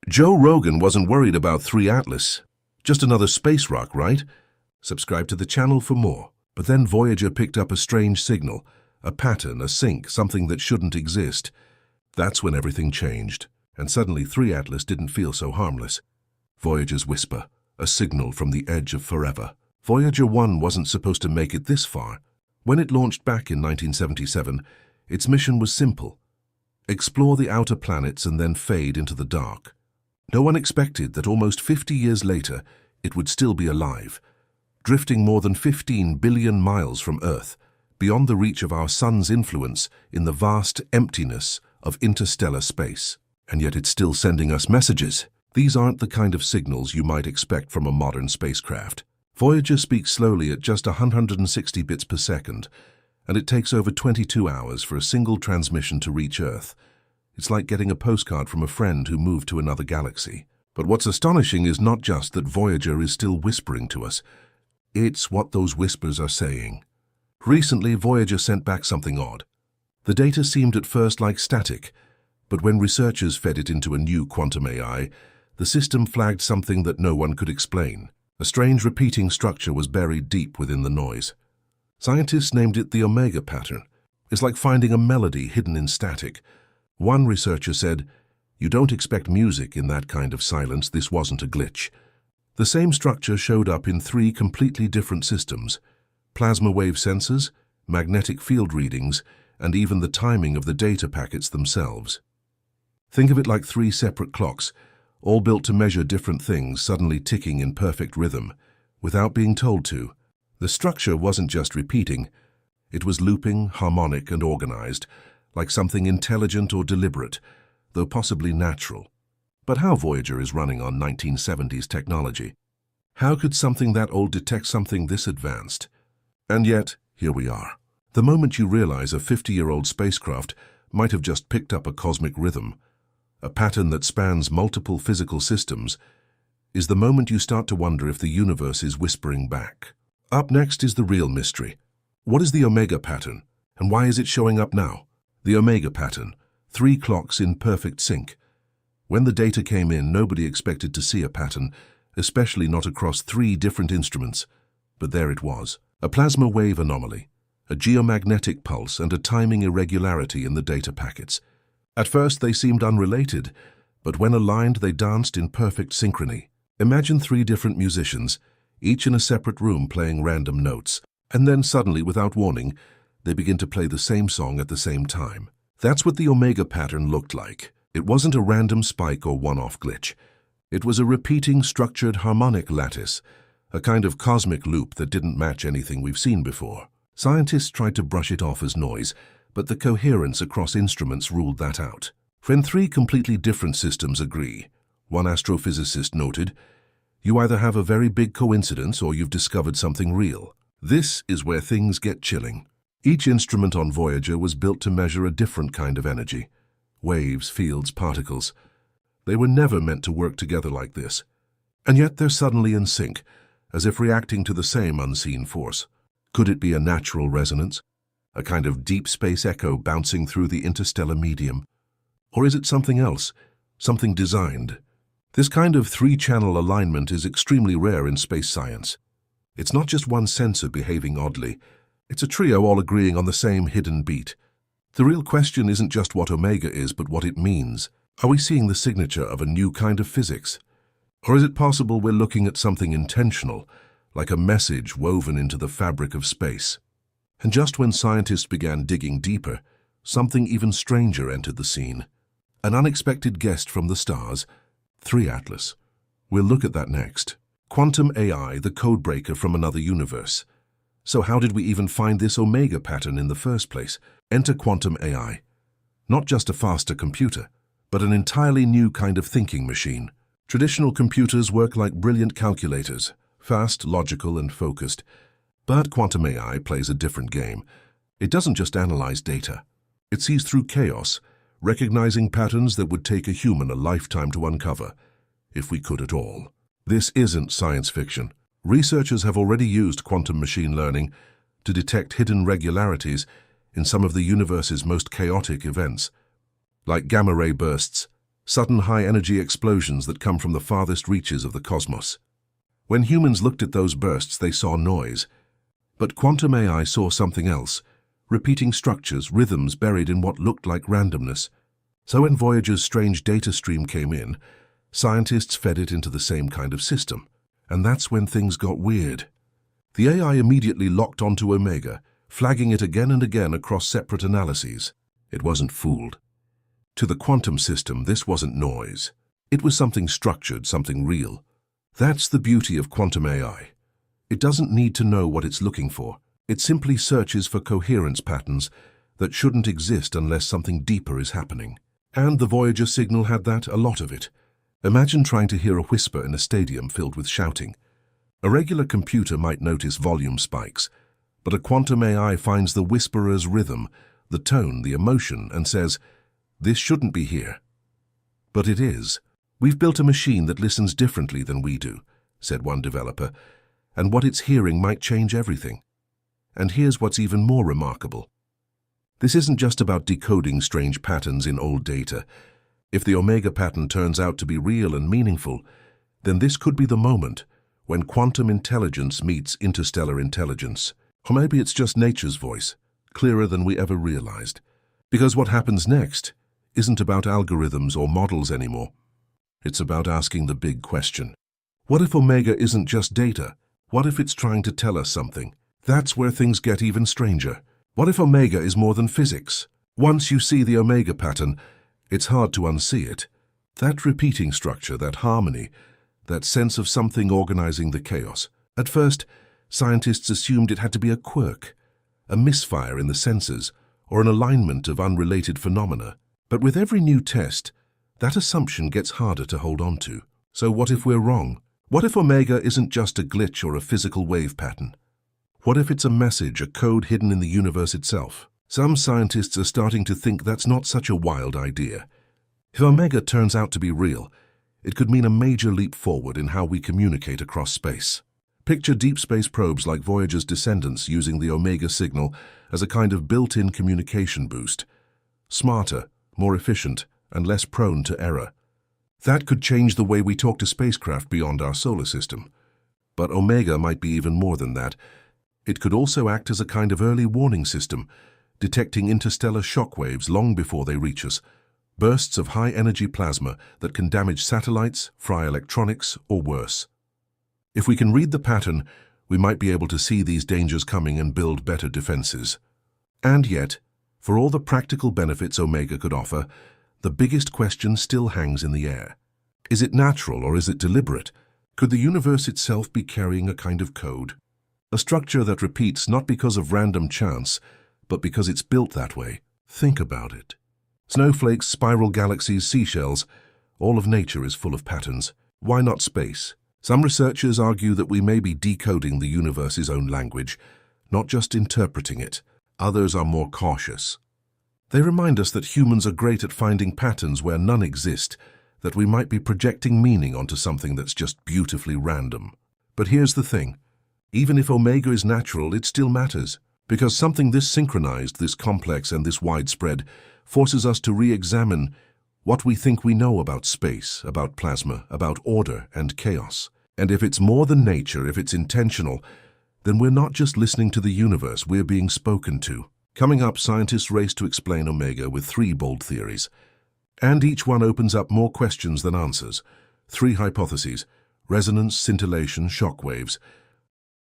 Joe Rogan wasn't worried about 3 Atlas. Just another space rock, right? Subscribe to the channel for more. But then Voyager picked up a strange signal, a pattern, a sync, something that shouldn't exist. That's when everything changed, and suddenly 3 Atlas didn't feel so harmless. Voyager's whisper, a signal from the edge of forever. Voyager 1 wasn't supposed to make it this far. When it launched back in 1977, its mission was simple: explore the outer planets and then fade into the dark. No one expected that almost 50 years later, it would still be alive, drifting more than 15 billion miles from Earth, beyond the reach of our sun's influence in the vast emptiness of interstellar space. And yet it's still sending us messages. These aren't the kind of signals you might expect from a modern spacecraft. Voyager speaks slowly at just 160 bits per second, and it takes over 22 hours for a single transmission to reach Earth. It's like getting a postcard from a friend who moved to another galaxy. But what's astonishing is not just that Voyager is still whispering to us. It's what those whispers are saying. Recently, Voyager sent back something odd. The data seemed at first like static, but when researchers fed it into a new quantum AI, the system flagged something that no one could explain. A strange repeating structure was buried deep within the noise. Scientists named it the Omega pattern. It's like finding a melody hidden in static. One researcher said, "You don't expect music in that kind of silence. This wasn't a glitch." The same structure showed up in 3 completely different systems: plasma wave sensors, magnetic field readings, and even the timing of the data packets themselves. Think of it like 3 separate clocks, all built to measure different things, suddenly ticking in perfect rhythm, without being told to. The structure wasn't just repeating, it was looping, harmonic, and organized, like something intelligent or deliberate, though possibly natural. But how Voyager is running on 1970s technology? How could something that old detect something this advanced? And yet, here we are. The moment you realize a 50-year-old spacecraft might have just picked up a cosmic rhythm, a pattern that spans multiple physical systems, is the moment you start to wonder if the universe is whispering back. Up next is the real mystery. What is the Omega pattern, and why is it showing up now? The Omega pattern, 3 clocks in perfect sync. When the data came in, nobody expected to see a pattern, especially not across 3 different instruments. But there it was, a plasma wave anomaly, a geomagnetic pulse, and a timing irregularity in the data packets. At first they seemed unrelated, but when aligned they danced in perfect synchrony. Imagine 3 different musicians, each in a separate room playing random notes, and then suddenly, without warning, they begin to play the same song at the same time. That's what the Omega pattern looked like. It wasn't a random spike or one-off glitch. It was a repeating, structured harmonic lattice, a kind of cosmic loop that didn't match anything we've seen before. Scientists tried to brush it off as noise, but the coherence across instruments ruled that out. When 3 completely different systems agree, one astrophysicist noted, you either have a very big coincidence or you've discovered something real. This is where things get chilling. Each instrument on Voyager was built to measure a different kind of energy. Waves, fields, particles. They were never meant to work together like this. And yet they're suddenly in sync, as if reacting to the same unseen force. Could it be a natural resonance? A kind of deep space echo bouncing through the interstellar medium? Or is it something else, something designed? This kind of 3-channel alignment is extremely rare in space science. It's not just one sensor behaving oddly. It's a trio all agreeing on the same hidden beat. The real question isn't just what Omega is, but what it means. Are we seeing the signature of a new kind of physics? Or is it possible we're looking at something intentional, like a message woven into the fabric of space? And just when scientists began digging deeper, something even stranger entered the scene. An unexpected guest from the stars, 3 Atlas. We'll look at that next. Quantum AI, the codebreaker from another universe. So how did we even find this Omega pattern in the first place? Enter quantum AI. Not just a faster computer, but an entirely new kind of thinking machine. Traditional computers work like brilliant calculators, fast, logical, and focused. But quantum AI plays a different game. It doesn't just analyze data. It sees through chaos, recognizing patterns that would take a human a lifetime to uncover, if we could at all. This isn't science fiction. Researchers have already used quantum machine learning to detect hidden regularities in some of the universe's most chaotic events, like gamma-ray bursts, sudden high-energy explosions that come from the farthest reaches of the cosmos. When humans looked at those bursts, they saw noise. But quantum AI saw something else, repeating structures, rhythms buried in what looked like randomness. So when Voyager's strange data stream came in, scientists fed it into the same kind of system. And that's when things got weird. The AI immediately locked onto Omega, flagging it again and again across separate analyses. It wasn't fooled. To the quantum system, this wasn't noise. It was something structured, something real. That's the beauty of quantum AI. It doesn't need to know what it's looking for. It simply searches for coherence patterns that shouldn't exist unless something deeper is happening. And the Voyager signal had that, a lot of it. Imagine trying to hear a whisper in a stadium filled with shouting. A regular computer might notice volume spikes, but a quantum AI finds the whisperer's rhythm, the tone, the emotion, and says, "This shouldn't be here." But it is. "We've built a machine that listens differently than we do," said one developer, "and what it's hearing might change everything." And here's what's even more remarkable. This isn't just about decoding strange patterns in old data. If the Omega pattern turns out to be real and meaningful, then this could be the moment when quantum intelligence meets interstellar intelligence. Or maybe it's just nature's voice, clearer than we ever realized. Because what happens next isn't about algorithms or models anymore. It's about asking the big question. What if Omega isn't just data? What if it's trying to tell us something? That's where things get even stranger. What if Omega is more than physics? Once you see the Omega pattern, it's hard to unsee it. That repeating structure, that harmony, that sense of something organizing the chaos. At first, scientists assumed it had to be a quirk, a misfire in the sensors, or an alignment of unrelated phenomena. But with every new test, that assumption gets harder to hold on to. So what if we're wrong? What if Omega isn't just a glitch or a physical wave pattern? What if it's a message, a code hidden in the universe itself? Some scientists are starting to think that's not such a wild idea. If Omega turns out to be real, it could mean a major leap forward in how we communicate across space. Picture deep space probes like Voyager's descendants using the Omega signal as a kind of built-in communication boost. Smarter, more efficient, and less prone to error. That could change the way we talk to spacecraft beyond our solar system. But Omega might be even more than that. It could also act as a kind of early warning system, detecting interstellar shockwaves long before they reach us, bursts of high-energy plasma that can damage satellites, fry electronics, or worse. If we can read the pattern, we might be able to see these dangers coming and build better defenses. And yet, for all the practical benefits Omega could offer, the biggest question still hangs in the air. Is it natural or is it deliberate? Could the universe itself be carrying a kind of code? A structure that repeats not because of random chance, but because it's built that way. Think about it. Snowflakes, spiral galaxies, seashells, all of nature is full of patterns. Why not space? Some researchers argue that we may be decoding the universe's own language, not just interpreting it. Others are more cautious. They remind us that humans are great at finding patterns where none exist, that we might be projecting meaning onto something that's just beautifully random. But here's the thing. Even if Omega is natural, it still matters. Because something this synchronized, this complex, and this widespread forces us to re-examine what we think we know about space, about plasma, about order and chaos. And if it's more than nature, if it's intentional, then we're not just listening to the universe, we're being spoken to. Coming up, scientists race to explain Omega with 3 bold theories. And each one opens up more questions than answers. 3 hypotheses: resonance, scintillation, shock waves.